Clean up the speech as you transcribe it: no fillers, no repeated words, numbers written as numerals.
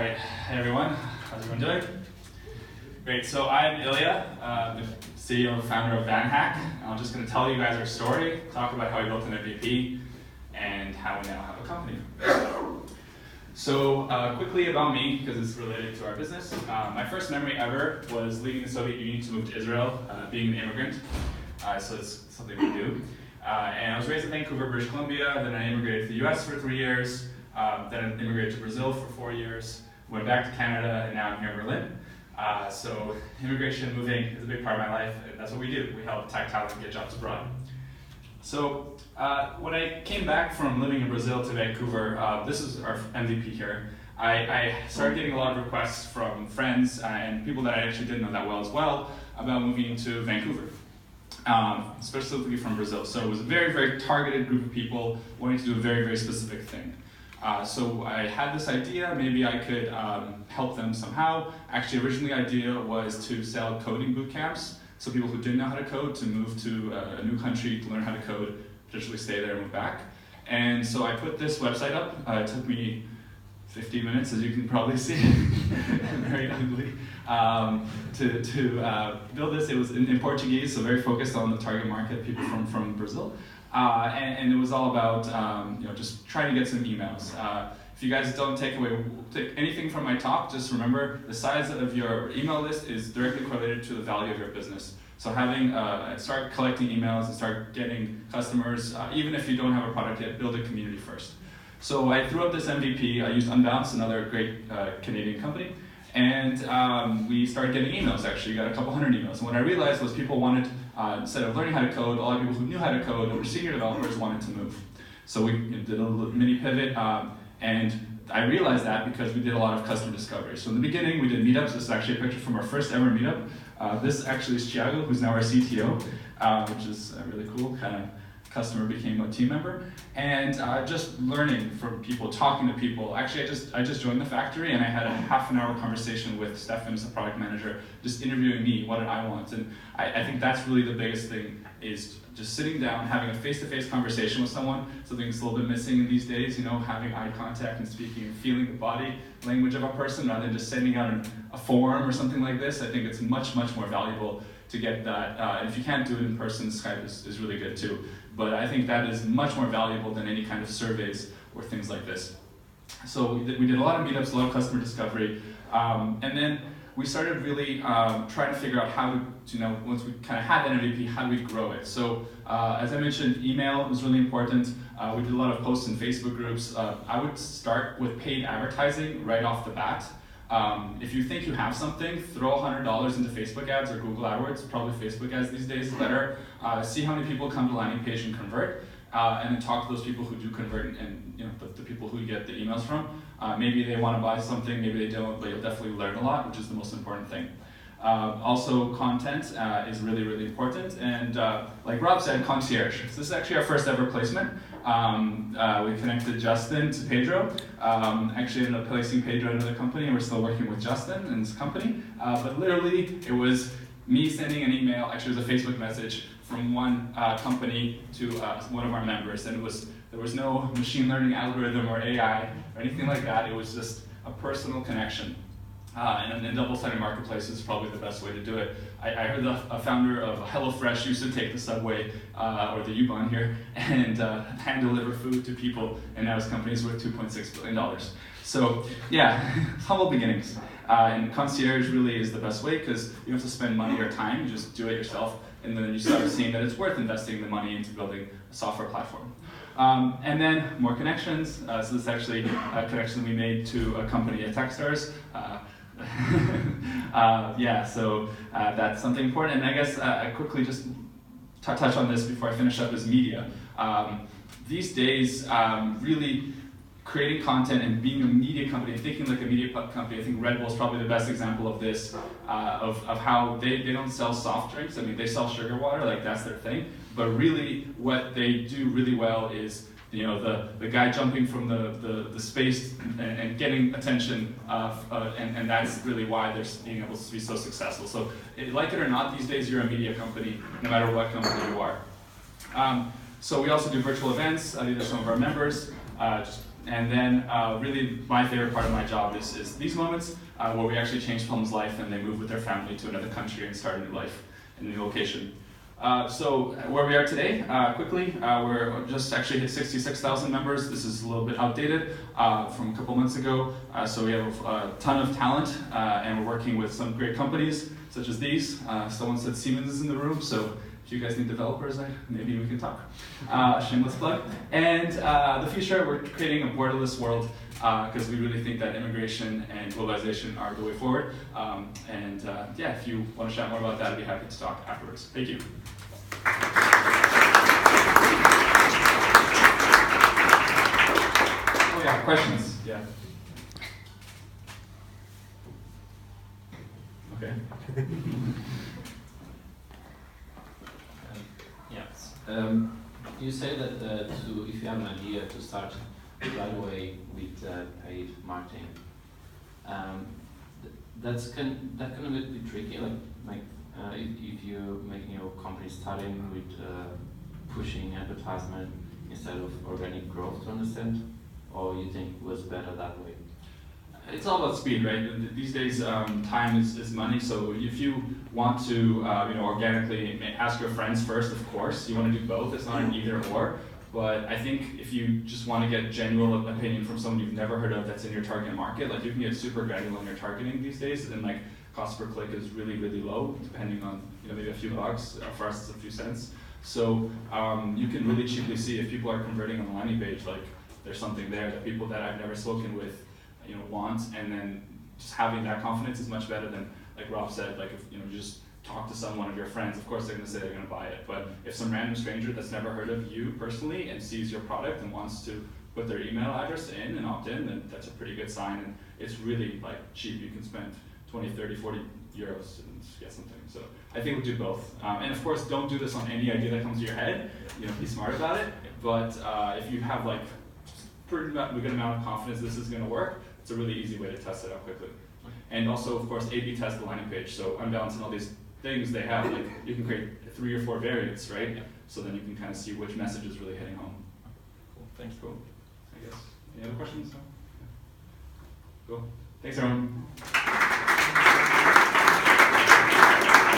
right, hey everyone, how's everyone doing? Great, so I'm Ilya, the CEO and founder of VanHack. I'm just going to tell you guys our story, talk about how we built an MVP, and how we now have a company. So quickly about me, because it's related to our business. My first memory ever was leaving the Soviet Union to move to Israel, being an immigrant. So it's something we do. And I was raised in Vancouver, British Columbia, then I immigrated to the US for 3 years, then I immigrated to Brazil for 4 years, went back to Canada, and now I'm here in Berlin. So immigration, moving is a big part of my life, and that's what we do. We help tech talent get jobs abroad. So when I came back from living in Brazil to Vancouver, this is our MVP here. I started getting a lot of requests from friends and people that I actually didn't know that well as well about moving to Vancouver. Specifically from Brazil. So it was a very, very targeted group of people wanting to do a very, very specific thing. So I had this idea, maybe I could help them somehow. Actually, originally the idea was to sell coding boot camps. So people who didn't know how to code to move to a new country to learn how to code, potentially stay there and move back. And so I put this website up. It took me 50 minutes, as you can probably see, very ugly, to build this. It was in Portuguese, so very focused on the target market, people from Brazil. And it was all about just trying to get some emails. If you guys don't take anything from my talk, just remember the size of your email list is directly correlated to the value of your business. So start collecting emails and start getting customers, even if you don't have a product yet, build a community first. So I threw up this MVP. I used Unbounce, another great Canadian company, and we started getting emails. Actually, got a couple hundred emails. And what I realized was people wanted, instead of learning how to code, a lot of people who knew how to code and were senior developers wanted to move. So we did a little mini pivot, and I realized that because we did a lot of customer discovery. So in the beginning, we did meetups. This is actually a picture from our first ever meetup. This actually is Thiago, who's now our CTO, which is really cool. Kind of customer became a team member, and just learning from people, talking to people. Actually, I just joined the factory, and I had a half-an-hour conversation with Stefan, as the product manager, just interviewing me. What did I want? And I think that's really the biggest thing, is just sitting down, having a face-to-face conversation with someone. Something's a little bit missing in these days, having eye contact and speaking and feeling the body language of a person, rather than just sending out a form or something like this. I think it's much, much more valuable to get that. And if you can't do it in person, Skype is really good too. But I think that is much more valuable than any kind of surveys or things like this. So we did a lot of meetups, a lot of customer discovery, and then we started really trying to figure out how to, once we kind of had that MVP, how do we grow it? So as I mentioned, email was really important. We did a lot of posts in Facebook groups. I would start with paid advertising right off the bat. If you think you have something, throw $100 into Facebook ads or Google AdWords. Probably Facebook ads these days is better. See how many people come to landing page and convert, and then talk to those people who do convert, and the people who you get the emails from. Maybe they want to buy something, maybe they don't, but you'll definitely learn a lot, which is the most important thing. Also, content is really, really important, and like Rob said, concierge. So this is actually our first ever placement. We connected Justin to Pedro. Actually ended up placing Pedro at another company, and we're still working with Justin and his company. But literally, it was me sending an email, actually it was a Facebook message from one company to one of our members, and there was no machine learning algorithm or AI or anything like that. It was just a personal connection. And a double-sided marketplace is probably the best way to do it. I heard a founder of HelloFresh used to take the subway, or the U-Bahn here, and hand-deliver food to people, and now his company is worth $2.6 billion. So yeah, humble beginnings. And concierge really is the best way, because you don't have to spend money or time, you just do it yourself, and then you start seeing that it's worth investing the money into building a software platform. And then more connections. So this is actually a connection we made to a company at Techstars. So that's something important. And I guess I quickly just touch on this before I finish up, is media. These days, really creating content and being a media company, thinking like a media company. I think Red Bull is probably the best example of this, of how they don't sell soft drinks. I mean, they sell sugar water, like that's their thing. But really, what they do really well is the guy jumping from the space and getting attention, and that's really why they're being able to be so successful. So, like it or not, these days you're a media company, no matter what company you are. So we also do virtual events. These are some of our members. Just And then really my favorite part of my job is these moments where we actually change someone's life and they move with their family to another country and start a new life in a new location. So where we are today, quickly, we're just actually hit 66,000 members. This is a little bit outdated from a couple months ago. So we have a ton of talent, and we're working with some great companies, such as these. Someone said Siemens is in the room, so if you guys need developers, maybe we can talk. Shameless plug. And the future, we're creating a borderless world, because we really think that immigration and globalization are the way forward. Yeah, if you want to chat more about that, I'd be happy to talk afterwards. Thank you. Oh yeah, questions? Yeah. Okay. Yes. You say that if you have an idea to start right away with paid marketing, that can be tricky. Like if you're making your company starting with pushing advertisement instead of organic growth, to understand, or you think it was better that way? It's all about speed, right? These days, time is money. So if you want to, organically ask your friends first, of course. You want to do both. It's not an either or. But I think if you just want to get genuine opinion from someone you've never heard of that's in your target market, like you can get super granular in your targeting these days, and like cost per click is really, really low, depending on maybe a few bucks. For us, it's a few cents. So you can really cheaply see if people are converting on the landing page, like there's something there that people that I've never spoken with want, and then just having that confidence is much better than, like Rob said, like if you just talk to someone of your friends, of course they're going to say they're going to buy it, but if some random stranger that's never heard of you personally and sees your product and wants to put their email address in and opt in, then that's a pretty good sign, and it's really like cheap. You can spend 20, 30, 40 euros and get something. So I think we'll do both. And of course, don't do this on any idea that comes to your head. Be smart about it, but if you have like pretty good amount of confidence this is going to work, it's a really easy way to test it out quickly. And also, of course, A/B test the landing page. So unbalanced and all these things they have, like you can create 3 or 4 variants, right? Yeah. So then you can kind of see which message is really hitting home. Cool. Thanks. Cool. I guess. Any other questions? Cool. Thanks, everyone.